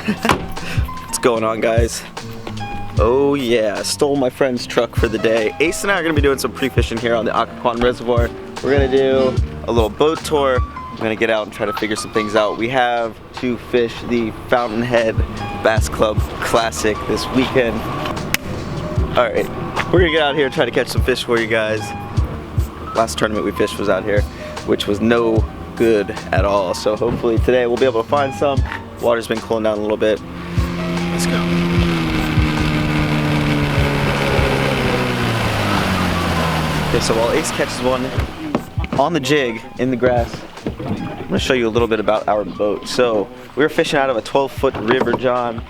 What's going on, guys? Oh yeah, I stole my friend's truck for the day. Ace and I are gonna be doing some pre-fishing here on the Occoquan Reservoir. We're gonna do a little boat tour. We're gonna get out and try to figure some things out. We have to fish the Fountainhead Bass Club Classic this weekend. All right, we're gonna get out here and try to catch some fish for you guys. Last tournament we fished was out here, which was no good at all. So hopefully today we'll be able to find some. Water's been cooling down a little bit. Let's go. Okay, so while Ace catches one on the jig in the grass, I'm gonna show you a little bit about our boat. So we were fishing out of a 12-foot River John.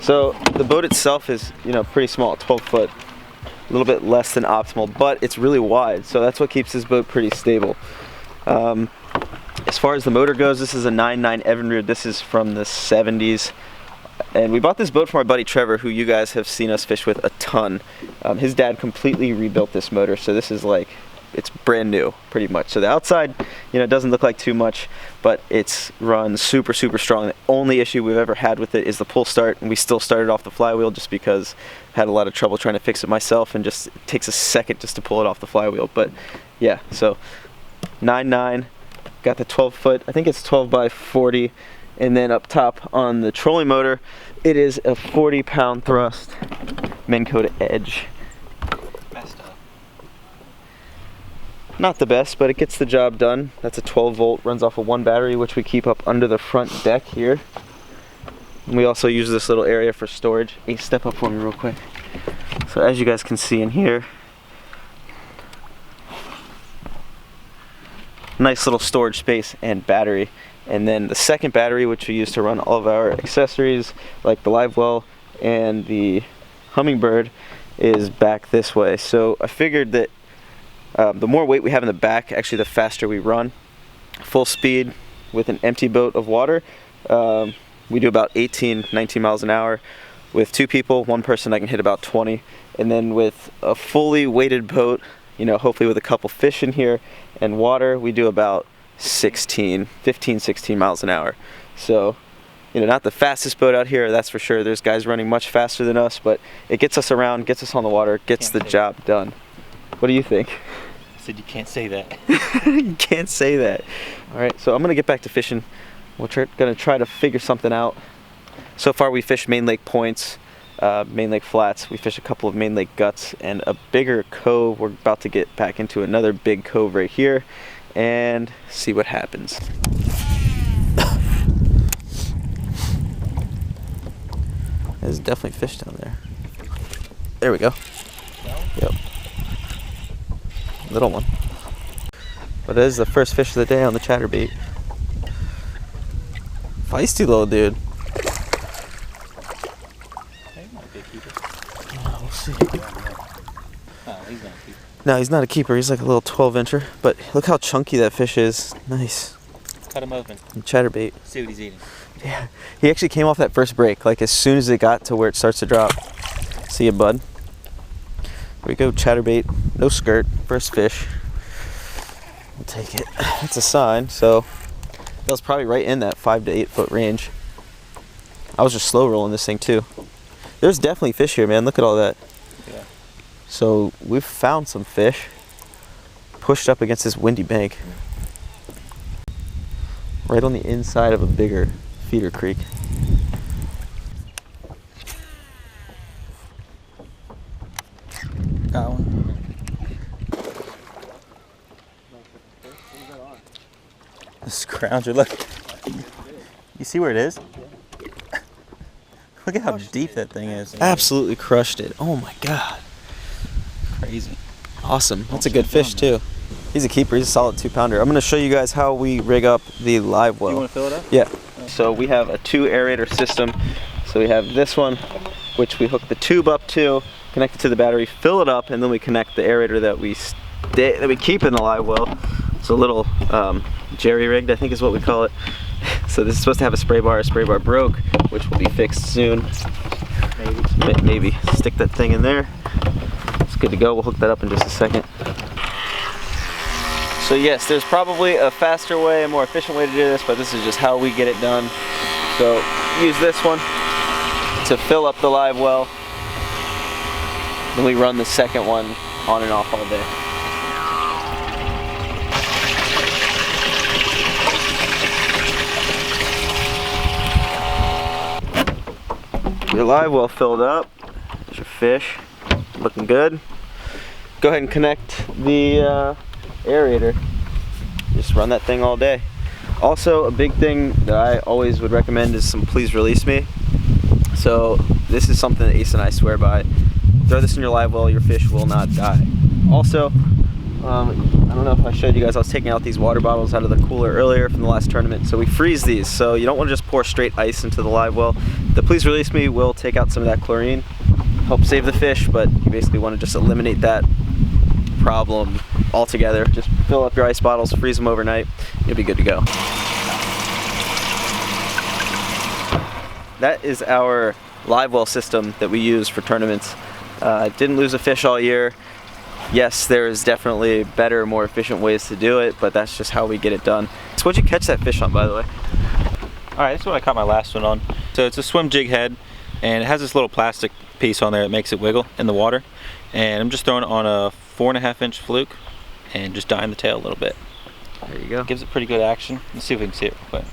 So the boat itself is, pretty small, 12 foot, a little bit less than optimal, but it's really wide. So that's what keeps this boat pretty stable. As far as the motor goes, this is a 9.9 Evinrude. This is from the 70s. And we bought this boat from our buddy Trevor, who you guys have seen us fish with a ton. His dad completely rebuilt this motor, so this is like, it's brand new, pretty much. So the outside, it doesn't look like too much, but it's run super, super strong. The only issue we've ever had with it is the pull start, and we still started off the flywheel just because I had a lot of trouble trying to fix it myself, and just it takes a second just to pull it off the flywheel. But yeah, so 9.9, got the 12 foot, I think it's 12 by 40. And then up top on the trolling motor, it is a 40-pound thrust Minn Kota Edge. Not the best, but it gets the job done. That's a 12 volt, runs off of one battery, which we keep up under the front deck here. And we also use this little area for storage. Hey, step up for me real quick. So as you guys can see in here, nice little storage space and battery. And then the second battery, which we use to run all of our accessories, like the Livewell and the Hummingbird, is back this way. So I figured that the more weight we have in the back, actually the faster we run. Full speed with an empty boat of water, we do about 18, 19 miles an hour. With two people, one person, I can hit about 20. And then with a fully weighted boat, hopefully with a couple fish in here and water, we do about 15, 16 miles an hour. So, not the fastest boat out here, that's for sure. There's guys running much faster than us, but it gets us around, gets us on the water, gets the job done. What do you think? I said you can't say that. You can't say that. All right, so I'm gonna get back to fishing. We're gonna try to figure something out. So far we fished Main Lake Points, Main Lake Flats. We fished a couple of Main Lake Guts and a bigger cove. We're about to get back into another big cove right here and see what happens. There's definitely fish down there. There we go. Yep. Little one. But it is the first fish of the day on the chatterbait. Feisty little dude. He might be a keeper. Oh, we'll see. No, he's not a keeper. No, he's not a keeper. He's like a little 12-incher. But look how chunky that fish is. Nice. Cut him open. Chatterbait. See what he's eating. Yeah. He actually came off that first break, like as soon as it got to where it starts to drop. See ya, bud. Here we go, chatterbait. No skirt. First fish. We'll take it. That's a sign. So that was probably right in that 5 to 8 foot range. I was just slow rolling this thing too. There's definitely fish here, man. Look at all that. Yeah. So we've found some fish pushed up against this windy bank. Right on the inside of a bigger feeder creek. Got one. The scrounger, look. You see where it is? Look at how deep that thing is. Absolutely crushed it. Oh my god. Crazy. Awesome. That's a good fish too. He's a keeper. He's a solid 2-pounder. I'm going to show you guys how we rig up the Livewell. You want to fill it up? Yeah. So we have a 2 aerator system. So we have this one, which we hook the tube up to, connect it to the battery, fill it up, and then we connect the aerator that we keep in the Livewell. It's a little jerry rigged, I think is what we call it. So this is supposed to have a spray bar. A spray bar broke, which will be fixed soon. Maybe. Stick that thing in there. It's good to go. We'll hook that up in just a second. So yes, there's probably a faster way, a more efficient way to do this, but this is just how we get it done. So use this one to fill up the live well. Then we run the second one on and off all day. Your live well filled up. There's your fish. Looking good. Go ahead and connect the aerator. Just run that thing all day. Also, a big thing that I always would recommend is some please release me. So this is something that Ace and I swear by. Throw this in your live well, your fish will not die. Also, I don't know if I showed you guys, I was taking out these water bottles out of the cooler earlier from the last tournament. So we freeze these, so you don't want to just pour straight ice into the live well. The please release me will take out some of that chlorine, help save the fish, but you basically want to just eliminate that problem altogether. Just fill up your ice bottles, freeze them overnight, you'll be good to go. That is our live well system that we use for tournaments. Didn't lose a fish all year. Yes, there is definitely better, more efficient ways to do it, but that's just how we get it done. So what'd you catch that fish on, by the way? Alright, this is what I caught my last one on. So it's a swim jig head, and it has this little plastic piece on there that makes it wiggle in the water. And I'm just throwing it on a 4.5-inch fluke and just dyeing the tail a little bit. There you go. Gives it pretty good action. Let's see if we can see it real quick.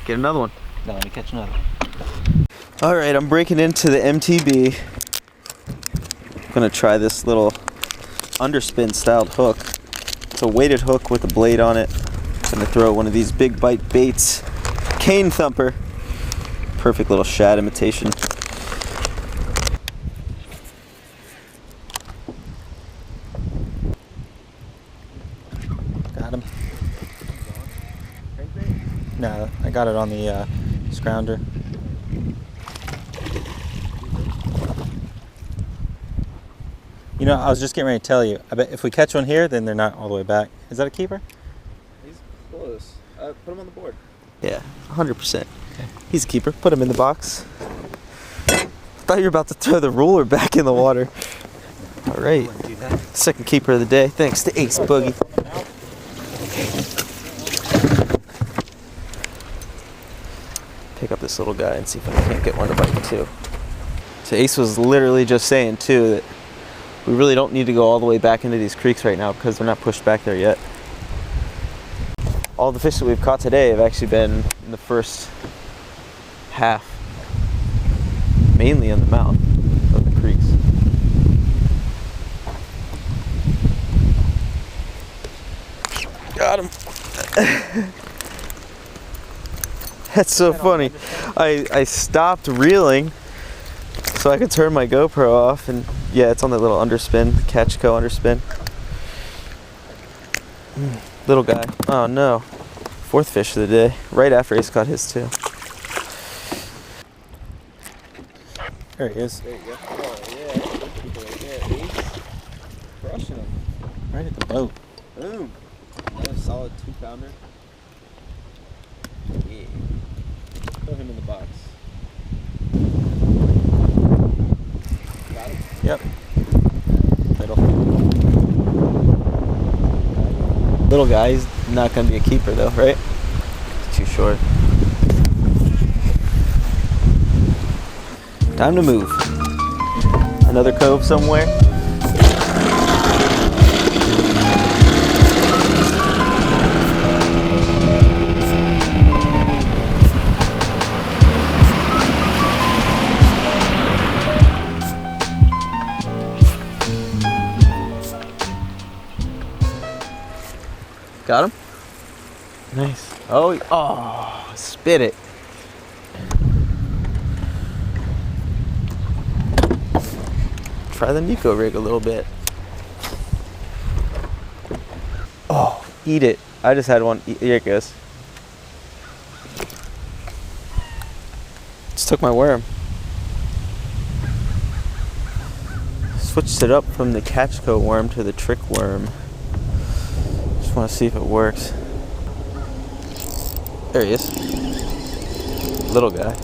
Get another one. Now let me catch another. Alright, I'm breaking into the MTB. I'm gonna try this little underspin styled hook. It's a weighted hook with a blade on it. I'm gonna throw one of these big bite baits. Cane thumper. Perfect little shad imitation. Got him. No, I got it on the scrounger. You know, I was just getting ready to tell you, I bet if we catch one here, then they're not all the way back. Is that a keeper? He's close. Put him on the board. Yeah, 100%. Okay. He's a keeper. Put him in the box. I thought you were about to throw the ruler back in the water. All right. Second keeper of the day. Thanks to Ace Boogie. Pick up this little guy and see if I can't get one to bite too. So Ace was literally just saying too that we really don't need to go all the way back into these creeks right now because they're not pushed back there yet. All the fish that we've caught today have actually been in the first half, mainly in the mouth of the creeks. Got him. That's so funny. I stopped reeling so I could turn my GoPro off, and yeah, it's on that little underspin, Catchco underspin. Little guy. Oh no. Fourth fish of the day, right after Ace caught his too. There he is. There you go. Oh yeah, good people right there. Ace crushing him. Right at the boat. Boom. Another solid 2-pounder. Yeah. Throw him in the box. Got him? Yep. Middle. Little guy, he's not going to be a keeper though, right? It's too short. Time to move. Another cove somewhere. Got him? Nice. Oh, spit it. Try the Nico rig a little bit. Oh, eat it. I just had one. Here it goes. Just took my worm. Switched it up from the Catchco worm to the trick worm. Just want to see if it works. There he is. Little guy.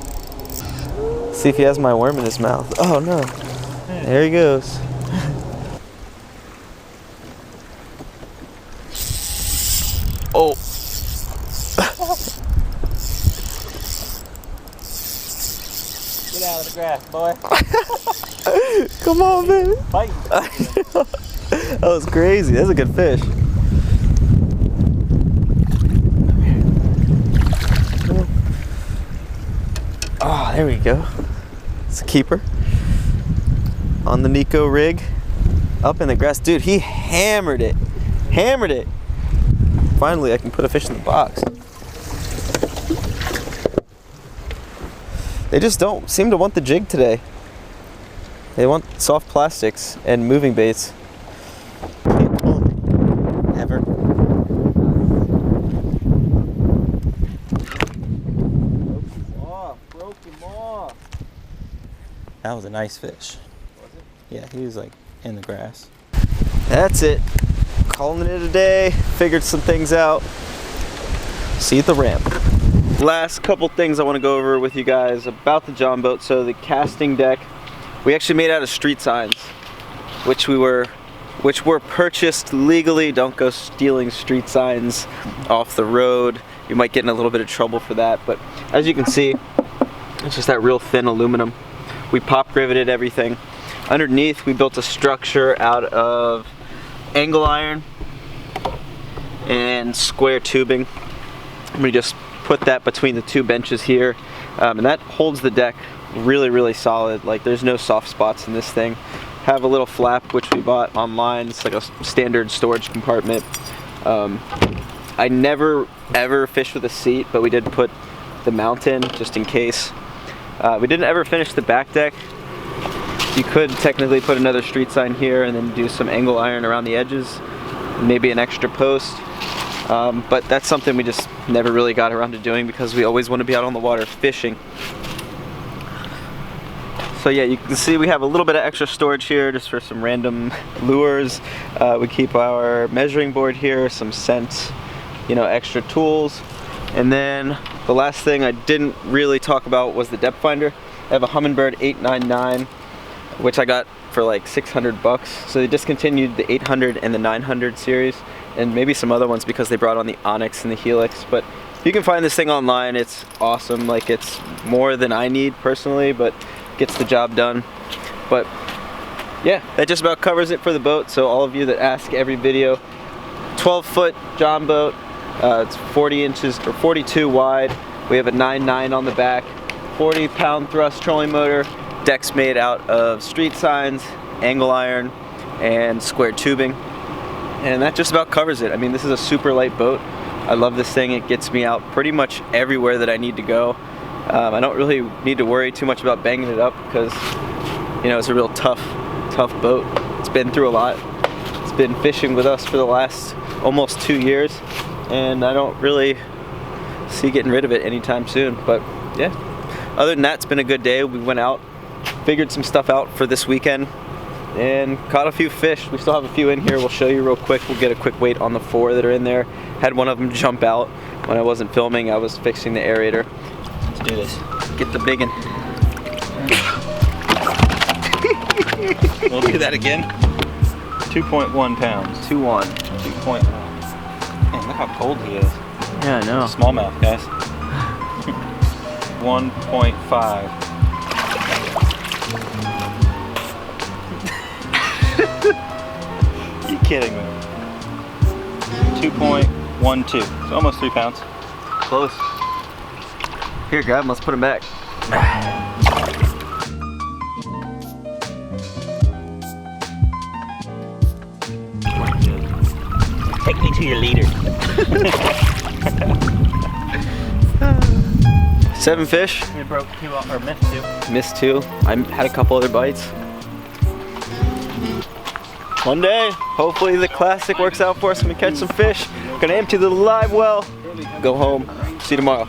See if he has my worm in his mouth. Oh no. There he goes. Oh. Get out of the grass, boy. Come on, baby. Fight. That was crazy. That's a good fish. Oh, there we go. It's a keeper. On the Nico rig. Up in the grass. Dude, he hammered it. Hammered it. Finally, I can put a fish in the box. They just don't seem to want the jig today. They want soft plastics and moving baits. Can't pull it. Ever. Broke him off. That was a nice fish. Was it? Yeah, he was like in the grass. That's it. Calling it a day. Figured some things out. See you at the ramp. Last couple things I want to go over with you guys about the John boat. So the casting deck, we actually made out of street signs, which were purchased legally. Don't go stealing street signs off the road. You might get in a little bit of trouble for that. But as you can see, it's just that real thin aluminum. We pop riveted everything. Underneath, we built a structure out of angle iron and square tubing. We just put that between the two benches here, and that holds the deck really solid. Like, there's no soft spots in this thing. Have a little flap which we bought online. It's like a standard storage compartment. I never ever fished with a seat, but we did put the mount in just in case. We didn't ever finish the back deck. You could technically put another street sign here and then do some angle iron around the edges, maybe an extra post. But that's something we just never really got around to doing because we always want to be out on the water fishing. So yeah, you can see we have a little bit of extra storage here just for some random lures. We keep our measuring board here, some scent, you know, extra tools. And then the last thing I didn't really talk about was the depth finder. I have a Humminbird 899, which I got for like 600 bucks. So they discontinued the 800 and the 900 series, and maybe some other ones because they brought on the Onyx and the Helix. But you can find this thing online. It's awesome. Like, it's more than I need personally, but gets the job done. But yeah, that just about covers it for the boat. So all of you that ask every video, 12-foot John boat. It's 40 inches or 42 wide. We have a 9.9 on the back, 40-pound thrust trolling motor. Deck's made out of street signs, angle iron, and square tubing. And that just about covers it. I mean, this is a super light boat. I love this thing. It gets me out pretty much everywhere that I need to go. I don't really need to worry too much about banging it up because, you know, it's a real tough boat. It's been through a lot. It's been fishing with us for the last almost 2 years, and I don't really see getting rid of it anytime soon. But yeah, other than that, it's been a good day. We went out, figured some stuff out for this weekend, and caught a few fish. We still have a few in here. We'll show you real quick. We'll get a quick weight on the 4 that are in there. Had one of them jump out when I wasn't filming. I was fixing the aerator. Let's do this. Get the big one. We'll do that again. 2.1 pounds. 2-1. 2.1. Man, look how cold he is. Yeah, I know. Smallmouth, guys. 1.5. You kidding me? 2.12. So almost 3 pounds. Close. Here, grab him. Let's put him back. Take me to your leader. 7 fish. We broke 2 or missed 2. Missed 2. I had a couple other bites. One day, hopefully the classic works out for us and we catch some fish. Gonna empty the live well, go home. See you tomorrow.